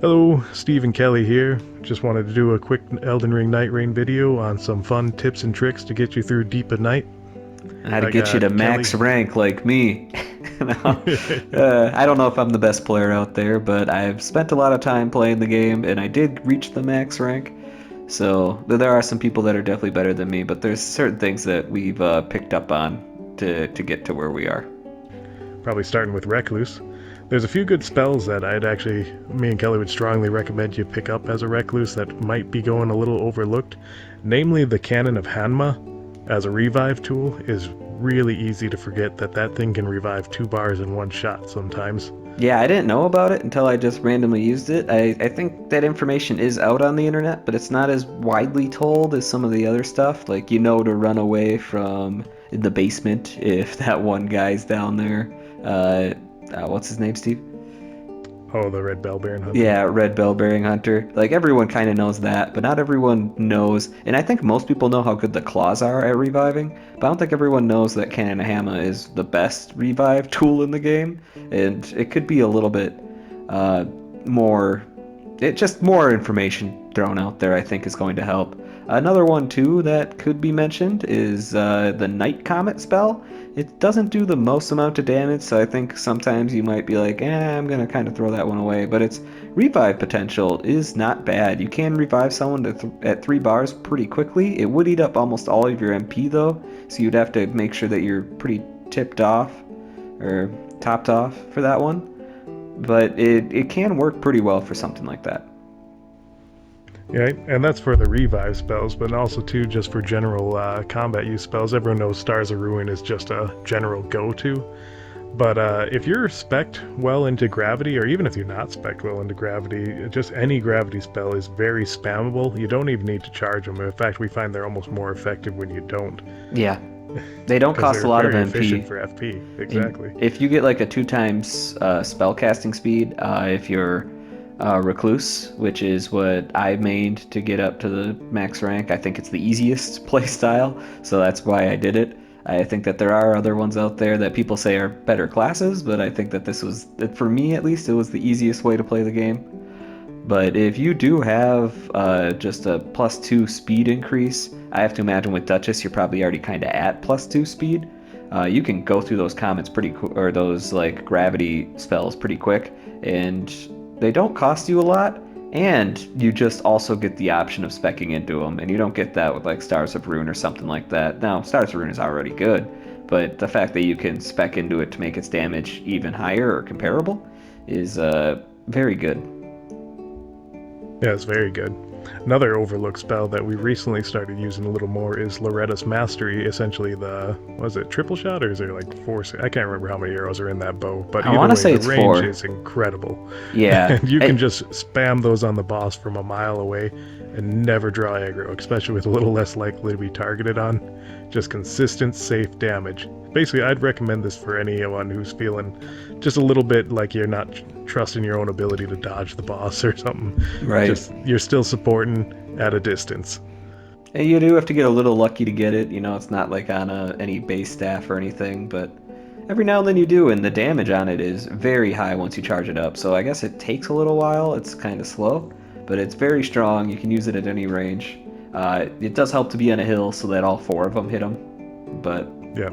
Hello, Steve and Kelly here. Just wanted to do a quick Elden Ring Nightreign video on some fun tips and tricks to get you through deep at night. How to I get you to got Kelly. max rank like me. No, I don't know if I'm the best player out there, but I've spent a lot of time playing the game, and I did reach the max rank. So there are some people that are definitely better than me, but there's certain things that we've picked up on to get to where we are. Probably starting with Recluse. There's a few good spells that me and Kelly would strongly recommend you pick up as a Recluse that might be going a little overlooked. Namely, the Cannon of Hanma as a revive tool is really easy to forget that thing can revive 2 bars in one shot sometimes. Yeah, I didn't know about it until I just randomly used it. I think that information is out on the internet, but it's not as widely told as some of the other stuff. Like, to run away from the basement if that one guy's down there. What's his name, Steve? Oh, the Red Bell Baron Hunter. Yeah, red bell bearing hunter. Like everyone kind of knows that, but not everyone knows. And I think most people know how good the claws are at reviving, but I don't think everyone knows that Kananahama is the best revive tool in the game, and it could be a little bit uh, more. It just more information thrown out there. I think is going to help. Another one too that could be mentioned is the Night Comet spell. It doesn't do the most amount of damage, so I think sometimes you might be like, I'm gonna kind of throw that one away. But its revive potential is not bad. You can revive someone at 3 bars pretty quickly. It would eat up almost all of your MP though, so you'd have to make sure that you're pretty tipped off or topped off for that one. But it can work pretty well for something like that. Yeah, and that's for the revive spells, but also too just for general combat use spells. Everyone knows Stars of Ruin is just a general go-to. But if you're spec'd well into gravity, or even if you're not spec'd well into gravity, just any gravity spell is very spammable. You don't even need to charge them. In fact, we find they're almost more effective when you don't, Yeah, they don't because cost a they're lot of very MP. efficient for FP. And Exactly. if you get like a 2 times spell casting speed, if you're recluse, which is what I mained to get up to the max rank, I think it's the easiest play style, so that's why I did it. I think that there are other ones out there that people say are better classes, but I think that this was, for me at least, it was the easiest way to play the game. But if you do have just a +2 speed increase, I have to imagine with Duchess you're probably already kind of at +2 speed. You can go through those comets or those like gravity spells pretty quick, and they don't cost you a lot. And you just also get the option of specking into them, and you don't get that with like Stars of Ruin or something like that. Now, Stars of Ruin is already good, but the fact that you can spec into it to make its damage even higher or comparable is very good. Yeah, it's very good. Another overlooked spell that we recently started using a little more is Loretta's Mastery, essentially was it triple shot or is there like four? I can't remember how many arrows are in that bow, but I either want to way, say the it's range 4. is incredible. Yeah. And you can just spam those on the boss from a mile away and never draw aggro, especially with a little less likely to be targeted on. Just consistent, safe damage. Basically, I'd recommend this for anyone who's feeling just a little bit like you're not trusting your own ability to dodge the boss or something. Right. Just you're still supporting at a distance. And you do have to get a little lucky to get it. It's not like on any base staff or anything, but every now and then you do, and the damage on it is very high once you charge it up. So I guess it takes a little while. It's kind of slow, but it's very strong. You can use it at any range. It does help to be on a hill so that all 4 of them hit them, but Yeah,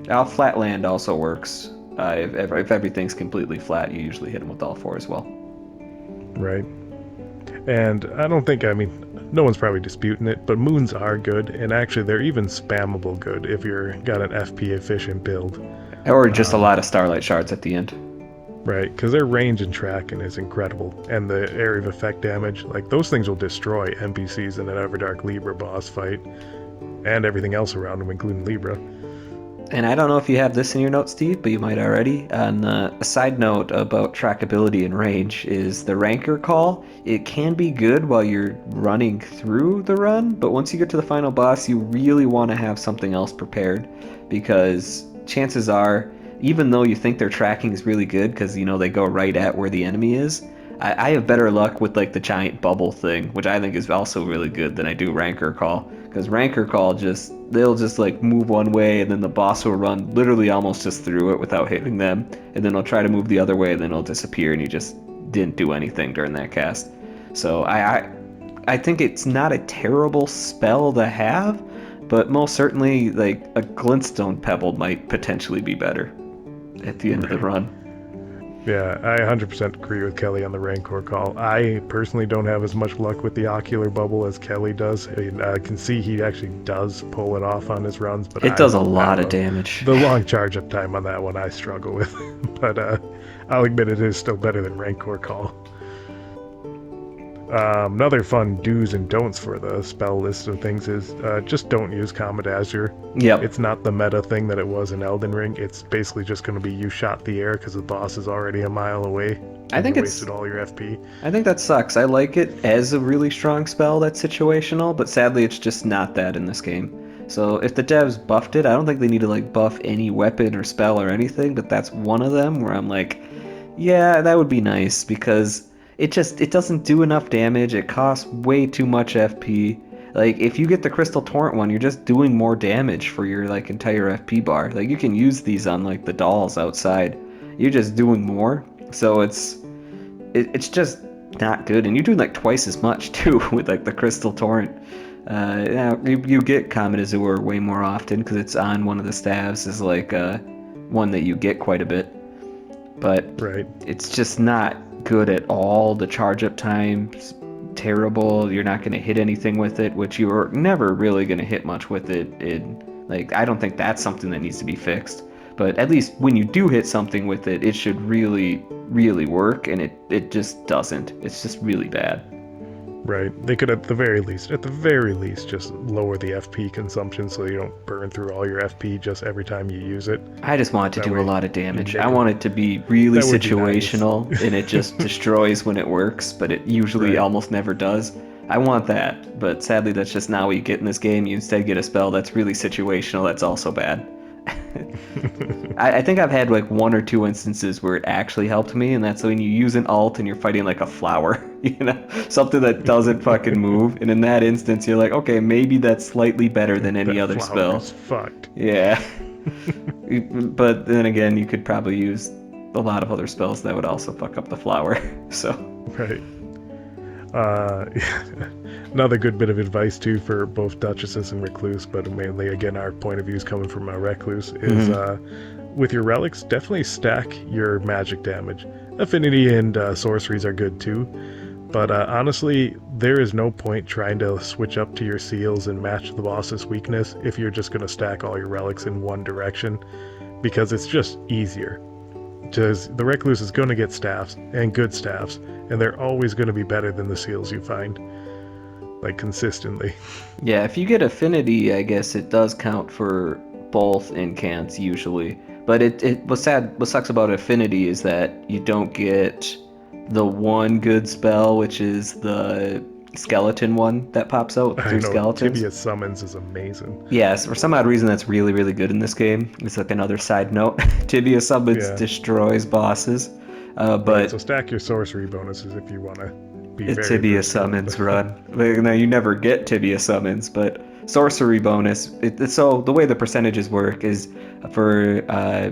out flat land also works. If everything's completely flat, you usually hit them with all 4 as well. right. And I don't think, I mean, no one's probably disputing it, but moons are good, and actually they're even spammable good if you're got an FP efficient build. Or just a lot of starlight shards at the end. Right, because their range and tracking is incredible, and the area of effect damage, like those things will destroy NPCs in an Everdark Libra boss fight, and everything else around them, including Libra. And I don't know if you have this in your notes, Steve, but you might already. And a side note about trackability and range is the Ranker call. It can be good while you're running through the run, but once you get to the final boss, you really want to have something else prepared, because chances are, even though you think their tracking is really good because they go right at where the enemy is, I have better luck with like the giant bubble thing, which I think is also really good, than I do Ranker Call. Because Ranker Call they'll just like move one way and then the boss will run literally almost just through it without hitting them. And then they'll try to move the other way and then it'll disappear and you just didn't do anything during that cast. So I think it's not a terrible spell to have, but most certainly like a glintstone pebble might potentially be better at the end of the Right. run. Yeah, I 100% agree with Kelly on the Rancor call. I personally don't have as much luck with the Ocular Bubble as Kelly does. I mean, I can see he actually does pull it off on his runs, but It I does a don't lot of know. damage. The long charge up time on that one I struggle with, but I'll admit it is still better than Rancor call. Another fun do's and don'ts for the spell list of things is just don't use Comet Azure. Yep. It's not the meta thing that it was in Elden Ring. It's basically just going to be you shot the air because the boss is already a mile away I and think you it's wasted all your FP. I think that sucks. I like it as a really strong spell that's situational, but sadly it's just not that in this game. So if the devs buffed it, I don't think they need to like buff any weapon or spell or anything, but that's one of them where I'm like, yeah, that would be nice because it doesn't do enough damage. It costs way too much FP. Like if you get the Crystal Torrent one, you're just doing more damage for your like entire FP bar. Like you can use these on like the dolls outside. You're just doing more. So it's just not good, and you're doing like twice as much too with like the Crystal Torrent. Yeah, you get Comet Azure way more often because it's on one of the staves is like one that you get quite a bit, but Right. it's just not good at all. The charge up time's terrible. You're not going to hit anything with it, which you're never really going to hit much with it. Like I don't think that's something that needs to be fixed. But at least when you do hit something with it, it should really, really work, and it just doesn't. It's just really bad. Right. They could at the very least, just lower the FP consumption so you don't burn through all your FP just every time you use it. I just want it to That do a way lot of damage. I nickel. want it to be really That would be nice. situational, and it just destroys when it works, but it usually Right. almost never does. I want that, but sadly that's just not what you get in this game. You instead get a spell that's really situational that's also bad. I think I've had like one or two instances where it actually helped me, and that's when you use an alt and you're fighting like a flower, something that doesn't fucking move. And in that instance, you're like, okay, maybe that's slightly better than any That other flower is spell. fucked. Yeah. But then again, you could probably use a lot of other spells that would also fuck up the flower. So. Right. Uh, Another good bit of advice too for both Duchesses and Recluse, but mainly again our point of view is coming from a Recluse, is with your relics, definitely stack your magic damage. Affinity and sorceries are good too, but honestly, there is no point trying to switch up to your seals and match the boss's weakness if you're just going to stack all your relics in one direction, because it's just easier. Because the Recluse is going to get staffs, and good staffs, and they're always going to be better than the seals you find, like consistently. Yeah, if you get affinity, I guess it does count for both incants usually. But what sucks about affinity is that you don't get the one good spell, which is the skeleton one that pops out with I three know skeletons. Tibia Summons is amazing. Yes, for some odd reason that's really, really good in this game. It's like another side note. Tibia Summons Yeah. destroys bosses. Right, so But stack your sorcery bonuses if you want to be very Tibia versatile. summons run. Now you never get Tibia summons, but sorcery bonus. So the way the percentages work is for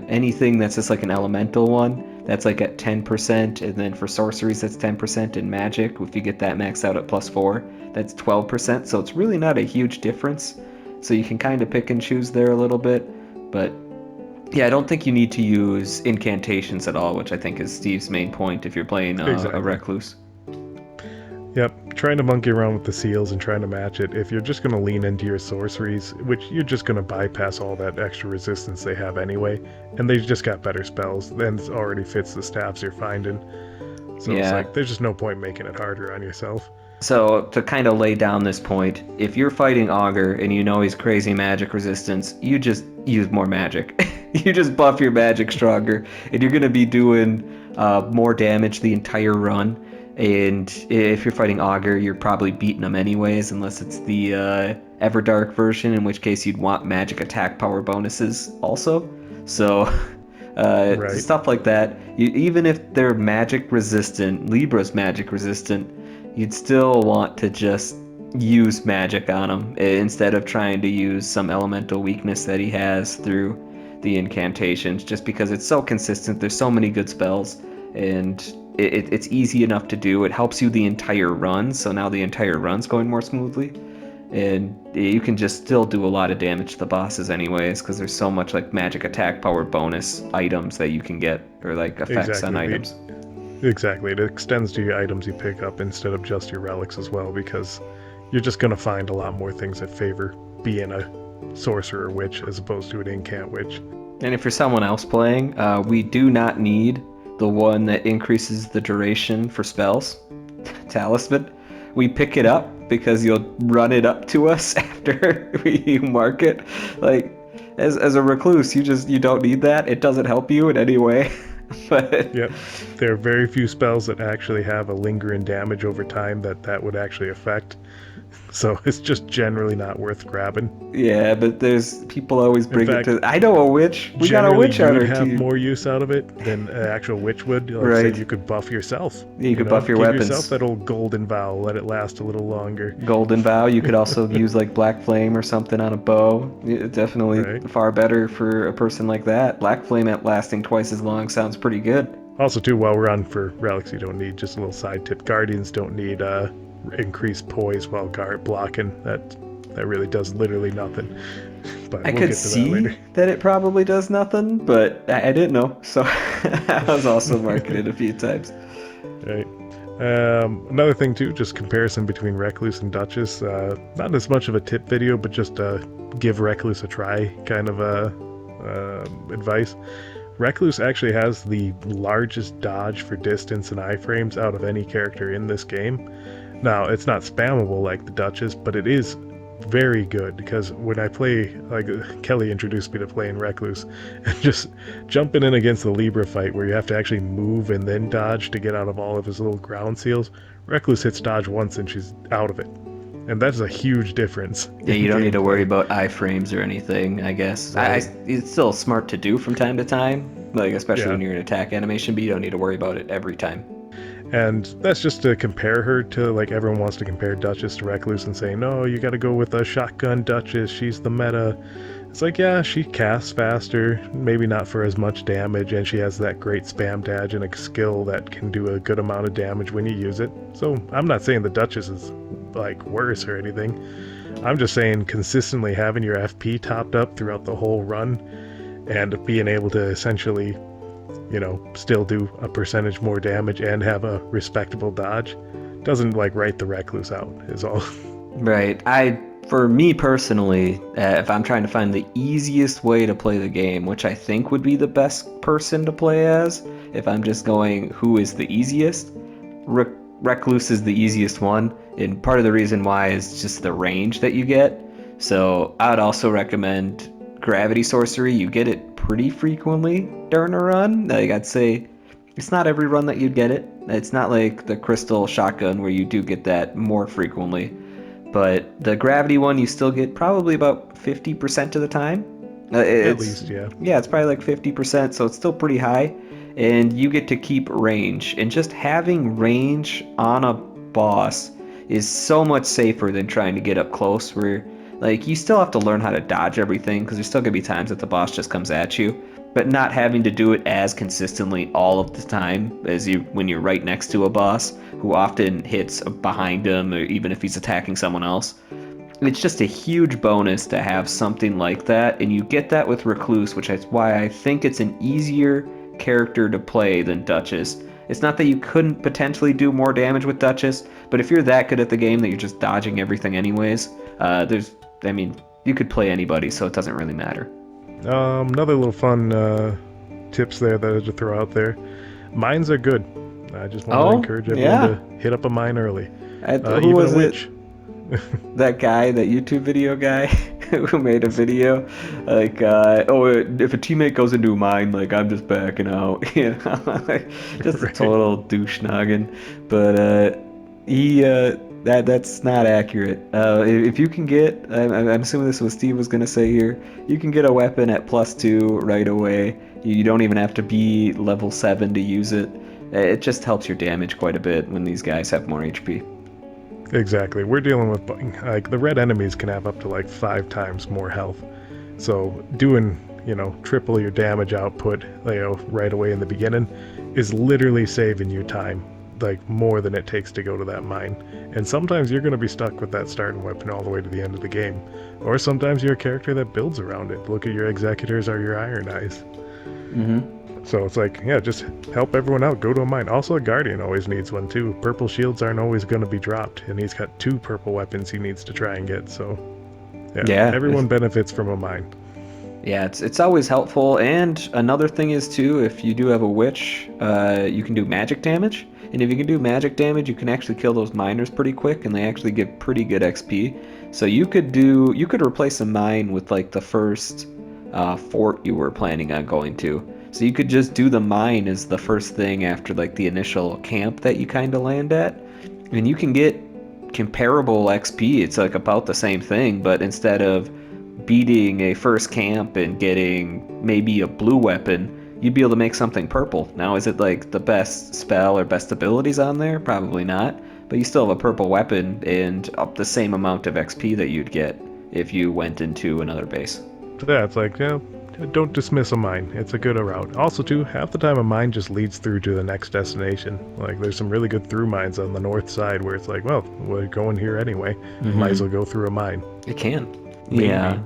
anything that's just like an elemental one, that's like at 10%, and then for sorceries that's 10%, and magic, if you get that maxed out at +4, that's 12%. So it's really not a huge difference. So you can kind of pick and choose there a little bit, but yeah, I don't think you need to use incantations at all, which I think is Steve's main point if you're playing a Exactly. recluse. Yep, trying to monkey around with the seals and trying to match it. If you're just going to lean into your sorceries, which you're just going to bypass all that extra resistance they have anyway, and they've just got better spells, then it already fits the staffs you're finding. So it's Yeah. like, there's just no point making it harder on yourself. So to kind of lay down this point, if you're fighting Augur and you know he's crazy magic resistance, you just use more magic. You just buff your magic stronger, and you're gonna be doing more damage the entire run. And if you're fighting Augur, you're probably beating him anyways, unless it's the Everdark version, in which case you'd want magic attack power bonuses also. So Right. stuff like that. Even if they're magic resistant, Libra's magic resistant, you'd still want to just use magic on him instead of trying to use some elemental weakness that he has through the incantations, just because it's so consistent. There's so many good spells, and it's easy enough to do. It helps you the entire run, so now the entire run's going more smoothly. And you can just still do a lot of damage to the bosses anyways, because there's so much like magic attack power bonus items that you can get, or like effects on items. Exactly. It extends to your items you pick up instead of just your relics as well, because you're just going to find a lot more things that favor being a sorcerer witch as opposed to an incant witch. And if you're someone else playing, we do not need the one that increases the duration for spells, Talisman. We pick it up because you'll run it up to us after we mark it. Like, as a recluse, you don't need that. It doesn't help you in any way. But yep, there are very few spells that actually have a lingering damage over time that would actually affect. So it's just generally not worth grabbing. Yeah, but there's people always bring it to. I know a witch. We got a witch on our team. You'd have more use out of it than an actual witch would. Like right. say you could buff yourself. You could buff your weapons. Give yourself that old golden vow. Let it last a little longer. Golden vow. You could also use like black flame or something on a bow. Definitely far better for a person like that. Black flame at lasting twice as long sounds pretty good. Also, too, while we're on for relics, you don't need just a little side tip. Guardians don't need increased poise while guard blocking. That really does literally nothing. But I could see that it probably does nothing, but I didn't know, so I was also marking it a few times. Right. Another thing too, just comparison between Recluse and Duchess. Not as much of a tip video, but just give Recluse a try kind of advice. Recluse actually has the largest dodge for distance and iframes out of any character in this game. Now, it's not spammable like the Duchess, but it is very good, because when I play, like Kelly introduced me to playing Recluse, and just jumping in against the Libra fight where you have to actually move and then dodge to get out of all of his little ground seals, Recluse hits dodge once and she's out of it. And that's a huge difference. Yeah, you don't need to worry about iframes or anything, I guess. Right. It's still smart to do from time to time, like especially when you're in attack animation, but you don't need to worry about it every time. And that's just to compare her to, like, everyone wants to compare Duchess to Recluse and say, no, you gotta go with a shotgun Duchess, she's the meta. It's like, yeah, she casts faster, maybe not for as much damage, and she has that great spam dodge and a skill that can do a good amount of damage when you use it. So I'm not saying the Duchess is, like, worse or anything. I'm just saying consistently having your FP topped up throughout the whole run and being able to essentially, still do a percentage more damage and have a respectable dodge doesn't like write the Recluse out is all. Right. For me personally, if I'm trying to find the easiest way to play the game, which I think would be the best person to play as, if I'm just going who is the easiest, Recluse is the easiest one, and part of the reason why is just the range that you get. So I would also recommend Gravity Sorcery. You get it pretty frequently during a run. Like, I'd say it's not every run that you'd get it. It's not like the Crystal Shotgun where you do get that more frequently. But the Gravity one you still get probably about 50% of the time. At least, yeah. Yeah, it's probably like 50%, so it's still pretty high. And you get to keep range. And just having range on a boss is so much safer than trying to get up close, where like you still have to learn how to dodge everything, because there's still gonna be times that the boss just comes at you, but not having to do it as consistently all of the time as when you're right next to a boss who often hits behind him, or even if he's attacking someone else. It's just a huge bonus to have something like that, and you get that with Recluse, which is why I think it's an easier character to play than Duchess. It's not that you couldn't potentially do more damage with Duchess, but if you're that good at the game that you're just dodging everything anyways, you could play anybody, so it doesn't really matter. Another little fun tips there that I should throw out there. Mines are good. I just want to encourage everyone to hit up a mine early. Who was it? That guy, that YouTube video guy who made a video like, if a teammate goes into a mine, like, I'm just backing out, just a total douche noggin. But that's not accurate. If you can get, I'm assuming this is what Steve was gonna say here, you can get a weapon at +2 right away. You don't even have to be level 7 to use it. It just helps your damage quite a bit when these guys have more HP. Exactly. We're dealing with, like, the red enemies can have up to like 5 times more health. So doing, triple your damage output, right away in the beginning, is literally saving you time, like more than it takes to go to that mine. And sometimes you're going to be stuck with that starting weapon all the way to the end of the game. Or sometimes you're a character that builds around it. Look at your Executors or your Iron Eyes. So it's like, yeah, just help everyone out. Go to a mine. Also, a Guardian always needs one too. Purple shields aren't always going to be dropped, and he's got 2 purple weapons he needs to try and get. So, yeah, everyone benefits from a mine. Yeah, it's always helpful. And another thing is too, if you do have a witch, you can do magic damage. And if you can do magic damage, you can actually kill those miners pretty quick, and they actually give pretty good XP. So you could replace a mine with like the first fort you were planning on going to. So you could just do the mine as the first thing after like the initial camp that you kind of land at, and you can get comparable XP. It's like about the same thing, but instead of beating a first camp and getting maybe a blue weapon, you'd be able to make something purple. Now, is it like the best spell or best abilities on there? Probably not, but you still have a purple weapon and up the same amount of XP that you'd get if you went into another base. Yeah, it's like, don't dismiss a mine. It's a good route. Also, too, half the time a mine just leads through to the next destination. Like, there's some really good through mines on the north side where it's like, well, we're going here anyway. Might as well go through a mine. It can. Maybe. Yeah.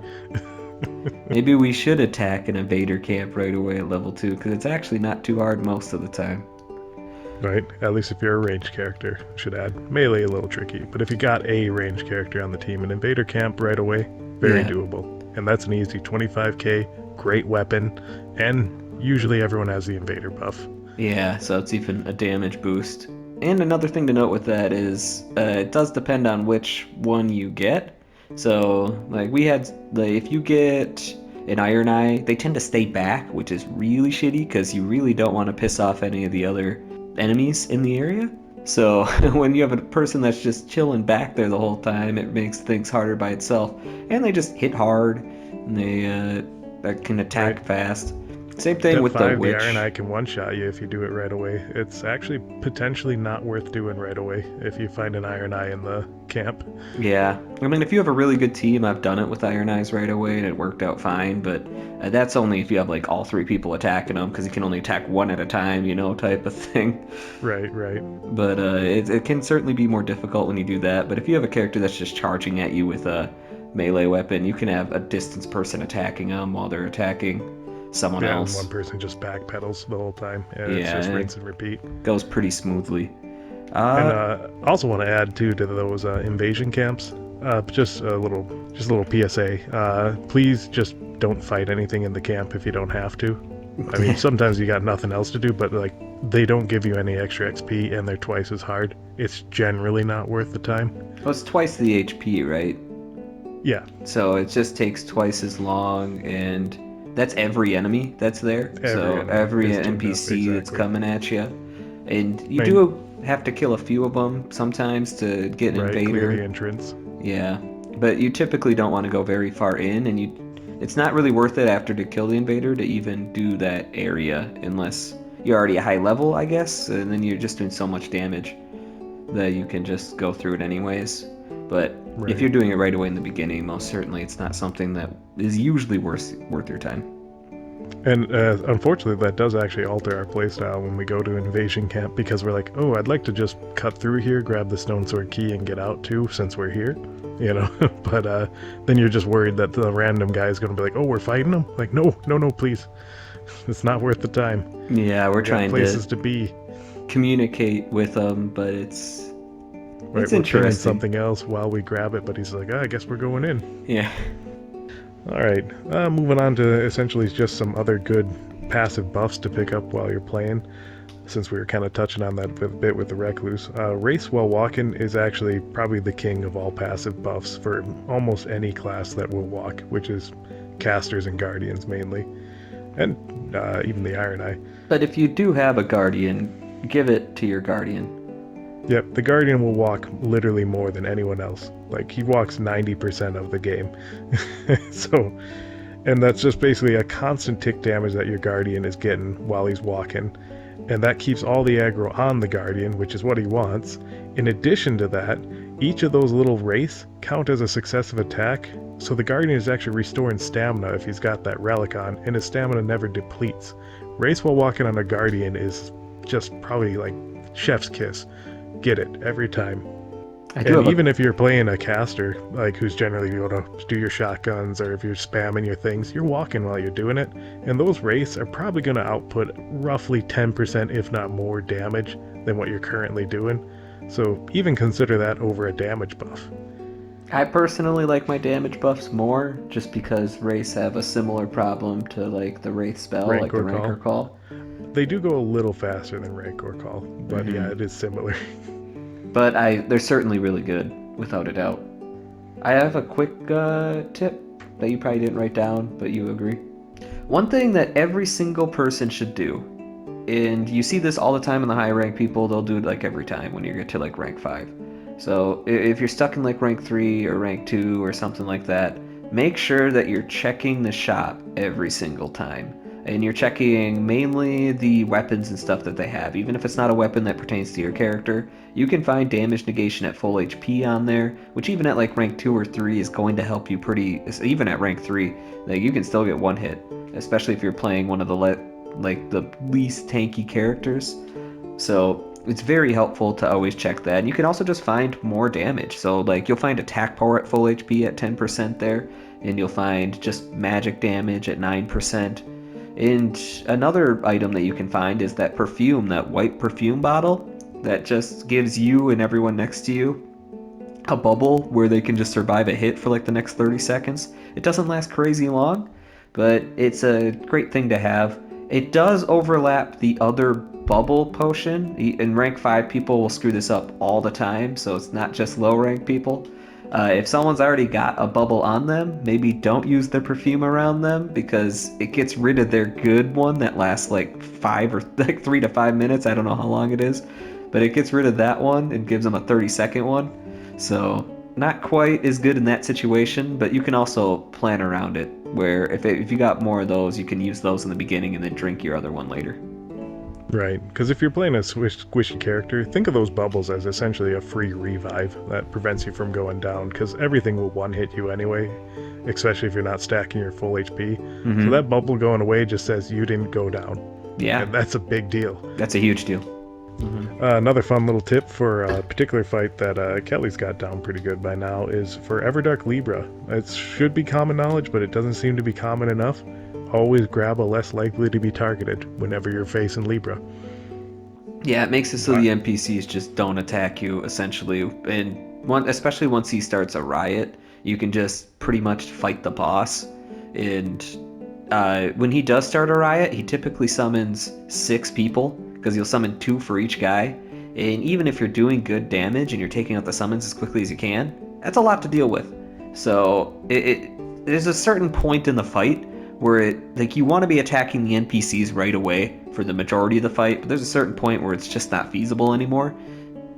Maybe we should attack an invader camp right away at level 2, because it's actually not too hard most of the time. Right? At least if you're a ranged character. Should add. Melee a little tricky, but if you got a ranged character on the team, an invader camp right away, very doable. And that's an easy 25k, great weapon, and usually everyone has the invader buff. Yeah, so it's even a damage boost. And another thing to note with that is it does depend on which one you get. So, like, if you get an Iron Eye, they tend to stay back, which is really shitty because you really don't want to piss off any of the other enemies in the area. So when you have a person that's just chilling back there the whole time, it makes things harder by itself. And they just hit hard, and they can attack fast. Same thing with the witch. The Iron Eye can one-shot you if you do it right away. It's actually potentially not worth doing right away if you find an Iron Eye in the camp. Yeah, I mean, if you have a really good team, I've done it with Iron Eyes right away, and it worked out fine. But that's only if you have like all 3 people attacking them, because you can only attack one at a time, type of thing. Right. But it can certainly be more difficult when you do that. But if you have a character that's just charging at you with a melee weapon, you can have a distance person attacking them while they're attacking someone else. And one person just backpedals the whole time. It's just rinse and repeat. Goes pretty smoothly. And also want to add too to those invasion camps. Just a little PSA. Please just don't fight anything in the camp if you don't have to. I mean, sometimes you got nothing else to do, but like they don't give you any extra XP and they're twice as hard. It's generally not worth the time. Well, it's twice the HP, right? Yeah. So it just takes twice as long, and that's every enemy that's there. Every NPC that's coming at you. And you do have to kill a few of them sometimes to get an invader. Clear the entrance. Yeah, but you typically don't want to go very far in, and it's not really worth it after to kill the invader to even do that area unless you're already a high level, I guess, and then you're just doing so much damage that you can just go through it anyways. But if you're doing it right away in the beginning, most certainly it's not something that is usually worth your time. And unfortunately, that does actually alter our playstyle when we go to invasion camp, because we're like, oh, I'd like to just cut through here, grab the stone sword key, and get out too, since we're here, But then you're just worried that the random guy is going to be like, oh, we're fighting them? Like, no, please. It's not worth the time. Yeah, we're trying places to be. Communicate with them, but it's we're interesting. Something else while we grab it, but he's like, I guess we're going in. Yeah. Alright, moving on to essentially just some other good passive buffs to pick up while you're playing, since we were kind of touching on that a bit with the Recluse. Race while walking is actually probably the king of all passive buffs for almost any class that will walk, which is casters and guardians mainly, and even the Iron Eye. But if you do have a guardian, give it to your guardian. Yep, the Guardian will walk literally more than anyone else. Like, he walks 90% of the game. And that's just basically a constant tick damage that your Guardian is getting while he's walking. And that keeps all the aggro on the Guardian, which is what he wants. In addition to that, each of those little wraiths count as a successive attack, So the Guardian is actually restoring stamina if he's got that relic on, and his stamina never depletes. Race while walking on a Guardian is just probably like chef's kiss. Get it every time. And even if you're playing a caster, like who's generally going to do your shotguns, or if you're spamming your things, you're walking while you're doing it, and those wraiths are probably going to output roughly 10%, if not more, damage than what you're currently doing. So even consider that over a damage buff. I personally like my damage buffs more, just because Wraiths have a similar problem to like the Wraith spell, like the Rancor Call. They do go a little faster than Rancor Call, but yeah, it is similar. But they're certainly really good, without a doubt. I have a quick tip that you probably didn't write down, but you agree. One thing that every single person should do, and you see this all the time in the high rank people, they'll do it like every time when you get to like rank 5. So if you're stuck in like rank 3 or rank 2 or something like that, make sure that you're checking the shop every single time. And you're checking mainly the weapons and stuff that they have. Even if it's not a weapon that pertains to your character, you can find damage negation at full HP on there, which even at like rank 2 or 3 is going to help you even at rank 3, like you can still get one hit, especially if you're playing one of the the least tanky characters. So it's very helpful to always check that. And you can also just find more damage. So like you'll find attack power at full HP at 10% there, and you'll find just magic damage at 9%. And another item that you can find is that perfume, that white perfume bottle that just gives you and everyone next to you a bubble where they can just survive a hit for like the next 30 seconds. It doesn't last crazy long, but it's a great thing to have. It does overlap the other bubble potion. In rank 5, people will screw this up all the time, so it's not just low rank people. If someone's already got a bubble on them, maybe don't use their perfume around them, because it gets rid of their good one that lasts like 3 to 5 minutes. I don't know how long it is, but it gets rid of that one and gives them a 30-second one. So not quite as good in that situation, but you can also plan around it, where if you got more of those, you can use those in the beginning and then drink your other one later. Right, because if you're playing a squishy character, think of those bubbles as essentially a free revive that prevents you from going down, because everything will one-hit you anyway, especially if you're not stacking your full HP. So that bubble going away just says you didn't go down. Yeah. And that's a big deal. That's a huge deal. Another fun little tip for a particular fight that Kelly's got down pretty good by now is for Everdark Libra. It should be common knowledge, but it doesn't seem to be common enough. Always grab a less likely to be targeted whenever you're facing Libra. Yeah, it makes it so the NPCs just don't attack you, essentially. And especially once he starts a riot, you can just pretty much fight the boss. And when he does start a riot, he typically summons 6 people, because he'll summon 2 for each guy. And even if you're doing good damage and you're taking out the summons as quickly as you can, that's a lot to deal with. So there's a certain point in the fight where you want to be attacking the NPCs right away for the majority of the fight, but there's a certain point where it's just not feasible anymore,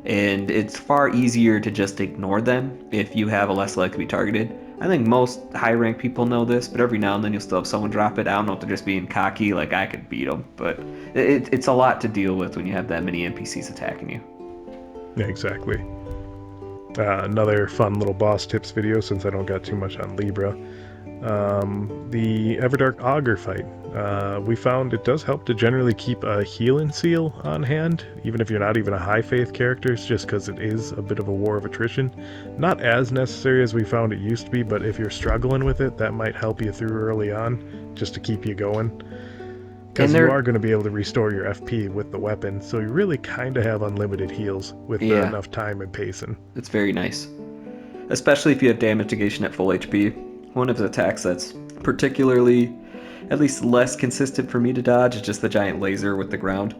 and it's far easier to just ignore them if you have a less likely to be targeted. I think most high rank people know this, but every now and then you'll still have someone drop it. I don't know if they're just being cocky, like I could beat them, but it's a lot to deal with when you have that many NPCs attacking you. Yeah, exactly. Another fun little boss tips video, since I don't got too much on Libra. The Everdark Augur fight. We found it does help to generally keep a healing seal on hand, even if you're not even a high faith character, just because it is a bit of a war of attrition. Not as necessary as we found it used to be, but if you're struggling with it, that might help you through early on, just to keep you going. Because you are going to be able to restore your FP with the weapon, so you really kind of have unlimited heals with enough time and pacing. It's very nice. Especially if you have damage negation at full HP. One of the attacks that's particularly, at least less consistent for me to dodge, is just the giant laser with the ground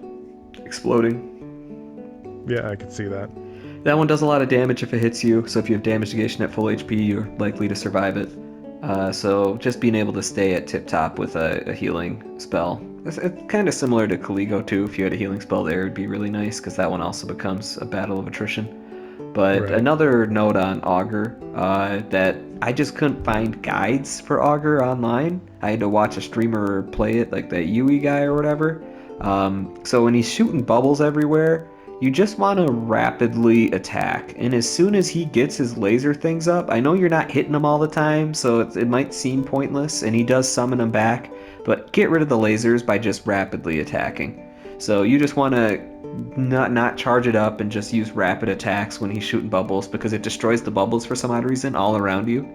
exploding. Yeah, I can see that. That one does a lot of damage if it hits you, so if you have damage negation at full HP, you're likely to survive it. So just being able to stay at tip-top with a healing spell. It's kind of similar to Caligo too. If you had a healing spell there, it would be really nice, because that one also becomes a battle of attrition. But another note on Augur, that I just couldn't find guides for Augur online. I had to watch a streamer play it, like that Yui guy or whatever. So when he's shooting bubbles everywhere, you just want to rapidly attack. And as soon as he gets his laser things up, I know you're not hitting him all the time, so it might seem pointless, and he does summon them back, but get rid of the lasers by just rapidly attacking. So you just want to not charge it up and just use rapid attacks when he's shooting bubbles, because it destroys the bubbles for some odd reason all around you.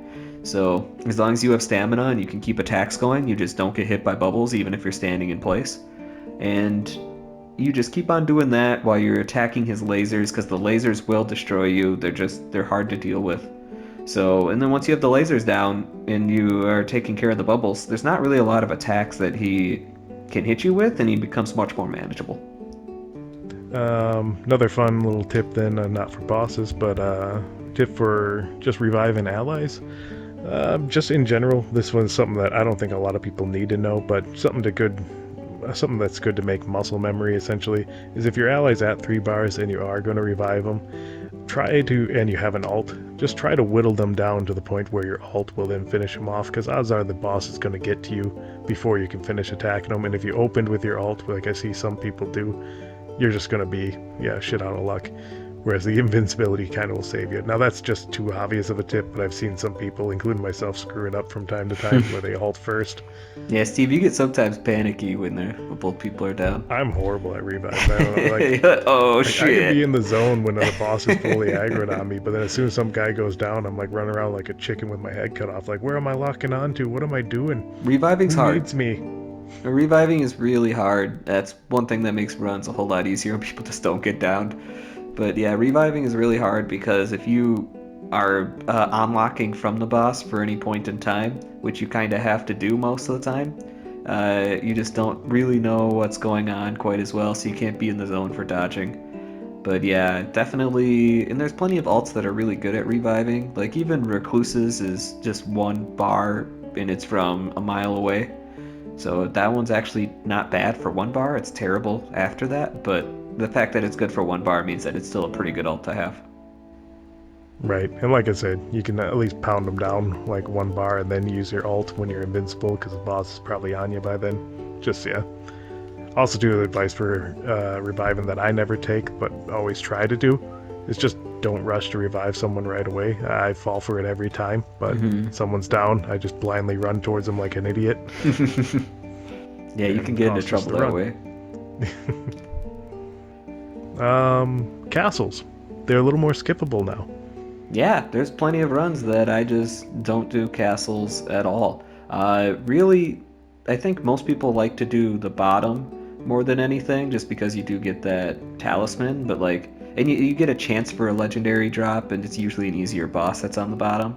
So as long as you have stamina and you can keep attacks going, you just don't get hit by bubbles even if you're standing in place. And you just keep on doing that while you're attacking his lasers, because the lasers will destroy you. They're hard to deal with. So, and then once you have the lasers down and you are taking care of the bubbles, there's not really a lot of attacks that he can hit you with, and he becomes much more manageable. Another fun little tip then, not for bosses, but tip for just reviving allies. Just in general, this one's something that I don't think a lot of people need to know, but something that's good to make muscle memory essentially, is if your ally's at 3 bars and you are going to revive them, and you have an ult, just try to whittle them down to the point where your ult will then finish them off, because odds are the boss is going to get to you before you can finish attacking them, and if you opened with your ult, like I see some people do, you're just going to be, shit out of luck. Whereas the invincibility kind of will save you. Now that's just too obvious of a tip, but I've seen some people, including myself, screw it up from time to time where they ult first. Yeah, Steve, you get sometimes panicky when both people are down. I'm horrible at revives. I don't know, oh shit! I can be in the zone when the boss is fully aggroed on me, but then as soon as some guy goes down, I'm like running around like a chicken with my head cut off. Like, where am I locking onto? What am I doing? Reviving's Who hard. needs me? Reviving is really hard. That's one thing that makes runs a whole lot easier when people just don't get downed. But yeah, reviving is really hard, because if you are unlocking from the boss for any point in time, which you kind of have to do most of the time, you just don't really know what's going on quite as well, so you can't be in the zone for dodging. But yeah, definitely, and there's plenty of ults that are really good at reviving. Like even Recluse's is just 1 bar, and it's from a mile away. So that one's actually not bad for 1 bar. It's terrible after that, but the fact that it's good for 1 bar means that it's still a pretty good ult to have. Right, and like I said, you can at least pound them down like 1 bar and then use your ult when you're invincible, because the boss is probably on you by then. Just, yeah. Also, do advice for reviving that I never take, but always try to do, is just don't rush to revive someone right away. I fall for it every time, but someone's down, I just blindly run towards them like an idiot. Yeah, you can get into trouble that way. Castles. They're a little more skippable now. Yeah, there's plenty of runs that I just don't do castles at all. Really, I think most people like to do the bottom more than anything, just because you do get that talisman, but like, and you get a chance for a legendary drop, and it's usually an easier boss that's on the bottom.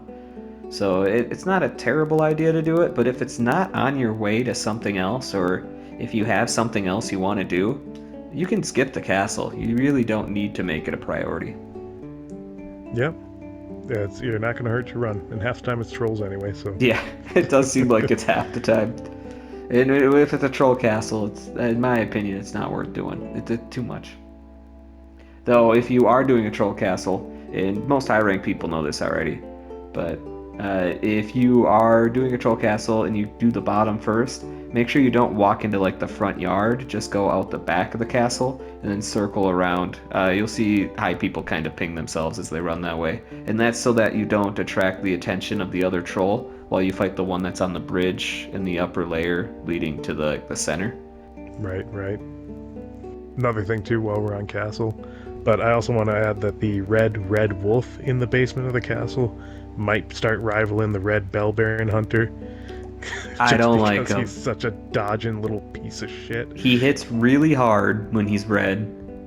So it's not a terrible idea to do it, but if it's not on your way to something else, or if you have something else you want to do, you can skip the castle. You really don't need to make it a priority. Yep. Yeah, you're not going to hurt your run, and half the time it's trolls anyway, so... Yeah, it does seem like it's half the time. And if it's a troll castle, it's, in my opinion, it's not worth doing. It's too much. Though, if you are doing a troll castle, and most high-ranked people know this already, but if you are doing a troll castle and you do the bottom first, make sure you don't walk into like the front yard. Just go out the back of the castle and then circle around. You'll see high people kind of ping themselves as they run that way, and that's so that you don't attract the attention of the other troll while you fight the one that's on the bridge in the upper layer leading to the center. Right. Another thing too, while we're on castle, but I also want to add that the red wolf in the basement of the castle might start rivaling the red bell baron hunter. I don't like him. He's such a dodging little piece of shit. He hits really hard when he's red,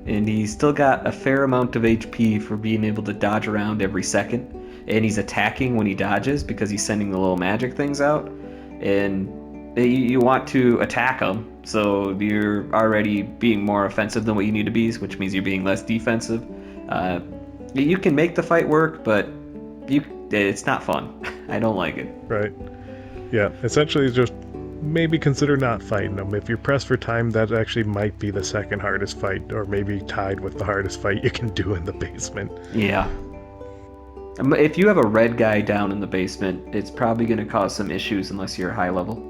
and he's still got a fair amount of HP for being able to dodge around every second. And he's attacking when he dodges because he's sending the little magic things out. And you want to attack him, so you're already being more offensive than what you need to be, which means you're being less defensive. You can make the fight work, but it's not fun. I don't like it. Right. Yeah, essentially just maybe consider not fighting them. If you're pressed for time, that actually might be the second hardest fight, or maybe tied with the hardest fight you can do in the basement. Yeah. If you have a red guy down in the basement, it's probably going to cause some issues unless you're high level.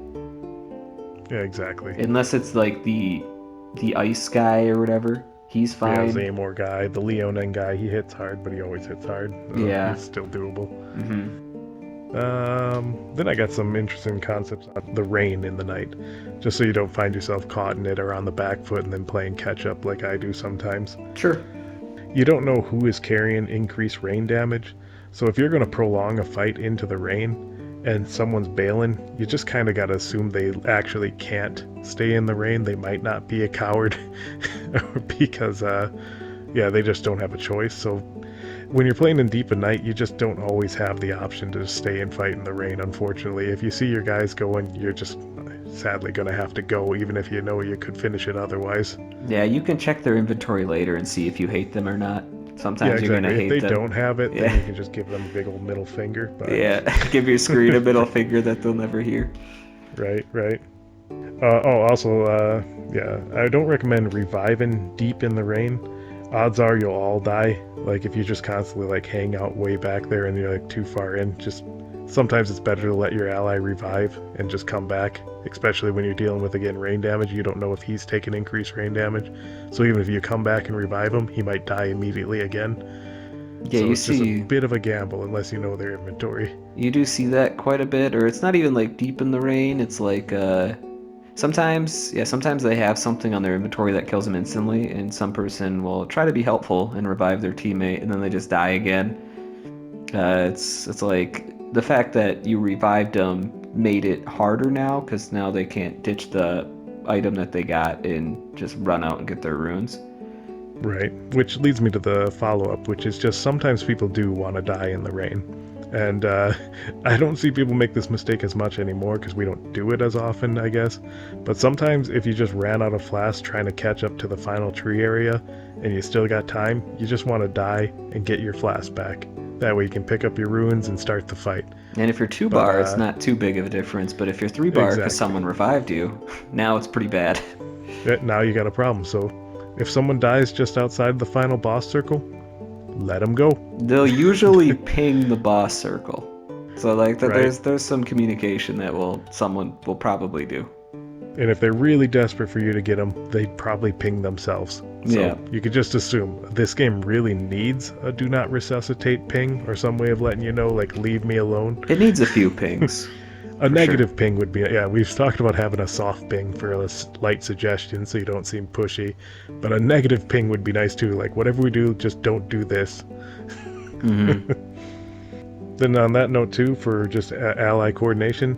Yeah, exactly. Unless it's like the ice guy or whatever. He's Yeah, fine. Zamor guy, the Leonin guy, he hits hard, but he always hits hard. Yeah. He's still doable. Mm-hmm. Then I got some interesting concepts on the rain in the night, just so you don't find yourself caught in it or on the back foot and then playing catch up like I do sometimes. Sure. You don't know who is carrying increased rain damage, so if you're going to prolong a fight into the rain and someone's bailing, you just kind of got to assume they actually can't stay in the rain. They might not be a coward because, yeah, they just don't have a choice. So when you're playing in Deep of Night, you just don't always have the option to stay and fight in the rain, unfortunately. If you see your guys going, you're just sadly going to have to go, even if you know you could finish it otherwise. Yeah, you can check their inventory later and see if you hate them or not. Yeah, Sometimes you're gonna exactly. If hate they them. don't have it, Yeah. then you can just give them a big old middle finger. But Yeah. Give your screen a middle finger that they'll never hear. right, right. Yeah, I don't recommend reviving deep in the rain. Odds are you'll all die. Like if you just constantly like hang out way back there and you're like too far in, just sometimes it's better to let your ally revive and just come back, especially when you're dealing with, again, rain damage. You don't know if he's taking increased rain damage. So even if you come back and revive him, he might die immediately again. Yeah, So you it's just a see, bit of a gamble unless you know their inventory. you do see that quite a bit, or it's not even like deep in the rain. It's like sometimes they have something on their inventory that kills them instantly, and some person will try to be helpful and revive their teammate, and then they just die again. It's like the fact that you revived them made it harder now because now they can't ditch the item that they got and just run out and get their runes. Right, which leads me to the follow-up, which is just sometimes people do want to die in the rain. And I don't see people make this mistake as much anymore because we don't do it as often, I guess. But sometimes if you just ran out of flasks trying to catch up to the final tree area and you still got time, you just want to die and get your flask back. That way you can pick up your ruins and start the fight. And if you're 2 But, bar, it's not too big of a difference. But if you're 3 bar because Exactly. someone revived you, now it's pretty bad. Now you got a problem. So if someone dies just outside the final boss circle, let them go. They'll usually ping the boss circle. So like Right. there's some communication that someone will probably do. And if they're really desperate for you to get them, they'd probably ping themselves. So Yeah. you could just assume this game really needs a do not resuscitate ping or some way of letting you know, like, leave me alone. It needs a few pings. A negative ping would be, yeah, we've talked about having a soft ping for a light suggestion so you don't seem pushy. But a negative ping would be nice too. Like, whatever we do, just don't do this. Mm-hmm. Then on that note too, for just ally coordination,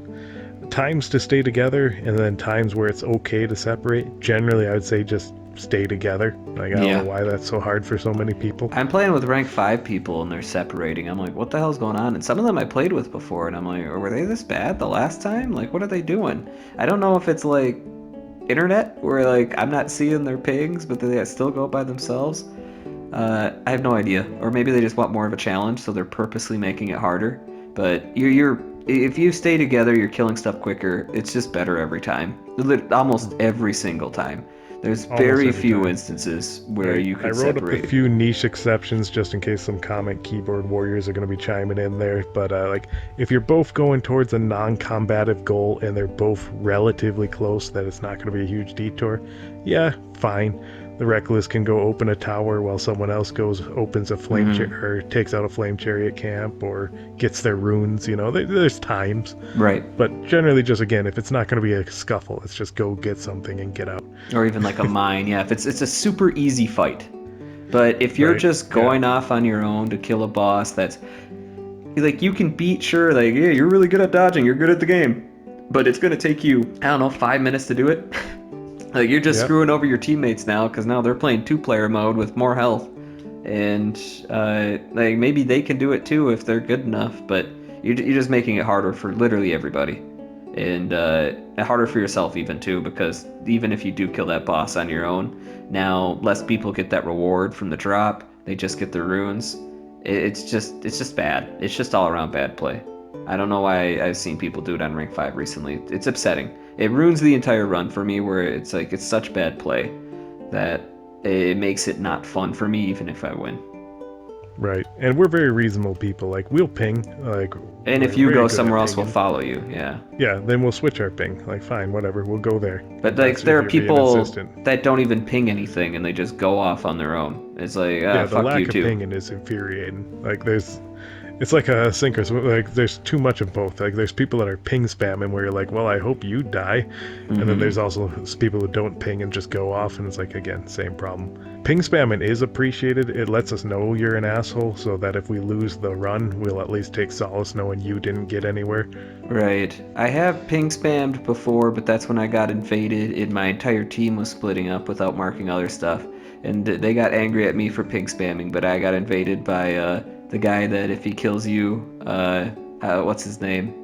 times to stay together and then times where it's okay to separate. Generally, I would say just stay together. Like, I don't know why that's so hard for so many people. I'm playing with rank 5 people and they're separating. I'm like, what the hell's going on? And some of them I played with before and I'm like, were they this bad the last time? Like, what are they doing? I don't know if it's like internet where like I'm not seeing their pings, but they still go by themselves. I have no idea. Or maybe they just want more of a challenge, so they're purposely making it harder. But if you stay together, you're killing stuff quicker. It's just better every time. Almost every single time. There's Almost very every few time. instances where you I can wrote separate. up a few niche exceptions just in case some comment keyboard warriors are going to be chiming in there. But like, if you're both going towards a non-combative goal and they're both relatively close, that it's not going to be a huge detour, yeah, fine. The Reckless can go open a tower while someone else opens a flame or takes out a flame chariot camp or gets their runes. You know, there's times. Right. But generally, just again, if it's not going to be a scuffle, let's just go get something and get out. Or even like a mine. Yeah, if it's a super easy fight. But if you're Right, just going off on your own to kill a boss that's like you can beat, sure, like, yeah, you're really good at dodging, you're good at the game. But it's gonna take you, I don't know, 5 minutes to do it. Like you're just screwing over your teammates now because now they're playing 2-player mode with more health. And like maybe they can do it too if they're good enough, but you're just making it harder for literally everybody. And harder for yourself even too, because even if you do kill that boss on your own, now less people get that reward from the drop. They just get the runes. It's just bad. It's just all around bad play. I don't know why I've seen people do it on rank 5 recently. It's upsetting. It ruins the entire run for me, where it's like it's such bad play that it makes it not fun for me even if I win. Right, and we're very reasonable people. Like we'll ping, like And we're if you very go good at somewhere else, we'll pinging. follow you. Yeah. Yeah, then we'll switch our ping. Like fine, whatever, we'll go there. But If like that's there if are you're being people insistent. that don't even ping anything and they just go off on their own. It's like, Yeah, the fuck you lack of too. pinging is infuriating. Like it's like a sink or swim. Like there's too much of both. Like there's people that are ping spamming where you're like, well, I hope you die, and then there's also people who don't ping and just go off, and it's like again, same problem. Ping spamming is appreciated. It lets us know you're an asshole, so that if we lose the run, we'll at least take solace knowing you didn't get anywhere. Right. I have ping spammed before, but that's when I got invaded and my entire team was splitting up without marking other stuff. And they got angry at me for ping spamming, but I got invaded by the guy that if he kills you, what's his name?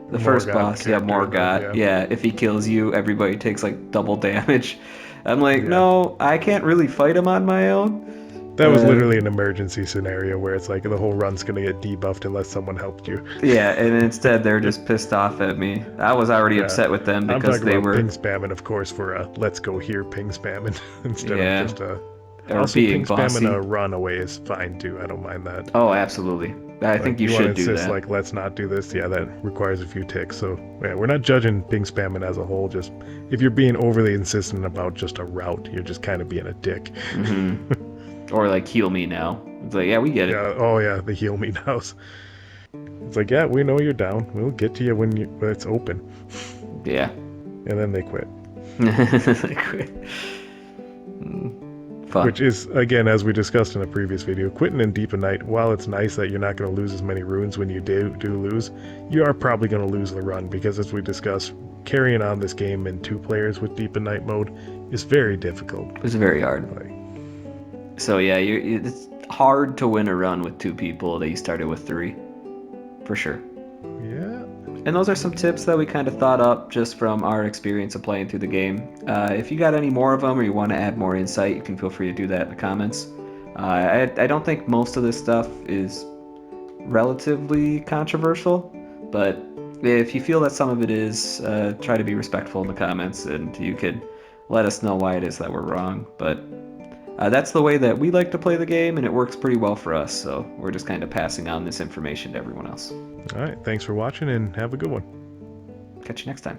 The first Morgot boss, yeah, character, Morgot. Yeah, if he kills you, everybody takes like double damage. I'm like, yeah. no, I can't really fight him on my own. That was literally an emergency scenario where it's like the whole run's gonna get debuffed unless someone helped you. Yeah, and instead they're just pissed off at me. I was already Yeah, upset with them I'm because talking they about were, ping spamming, of course, for a let's go here ping spamming instead of yeah, just a. or Also, being ping spamming bossy. a run away is fine too. I don't mind that. Oh, absolutely. I Like think you you want to should do insist, that. like let's not do this. Yeah, that requires a few ticks. So yeah, we're not judging ping spamming as a whole. Just if you're being overly insistent about just a route, you're just kind of being a dick. Or like heal me now. It's like, yeah, we get it. Yeah. Oh yeah, the heal me nows. It's like yeah, we know you're down. We'll get to you when it's open. Yeah. And then they quit. Fun. Which is, again, as we discussed in a previous video, quitting in Deep of Night, while it's nice that you're not going to lose as many runes when you do lose, you are probably going to lose the run, because as we discussed, carrying on this game in 2 players with Deep of Night mode is very difficult. It's very hard. Like, So yeah, it's hard to win a run with 2 people that you started with 3. For sure. yeah. And those are some tips that we kind of thought up just from our experience of playing through the game. If you got any more of them or you want to add more insight, you can feel free to do that in the comments. I don't think most of this stuff is relatively controversial, but if you feel that some of it is, try to be respectful in the comments and you could let us know why it is that we're wrong. But that's the way that we like to play the game, and it works pretty well for us, so we're just kind of passing on this information to everyone else. All right. Thanks for watching, and have a good one. Catch you next time.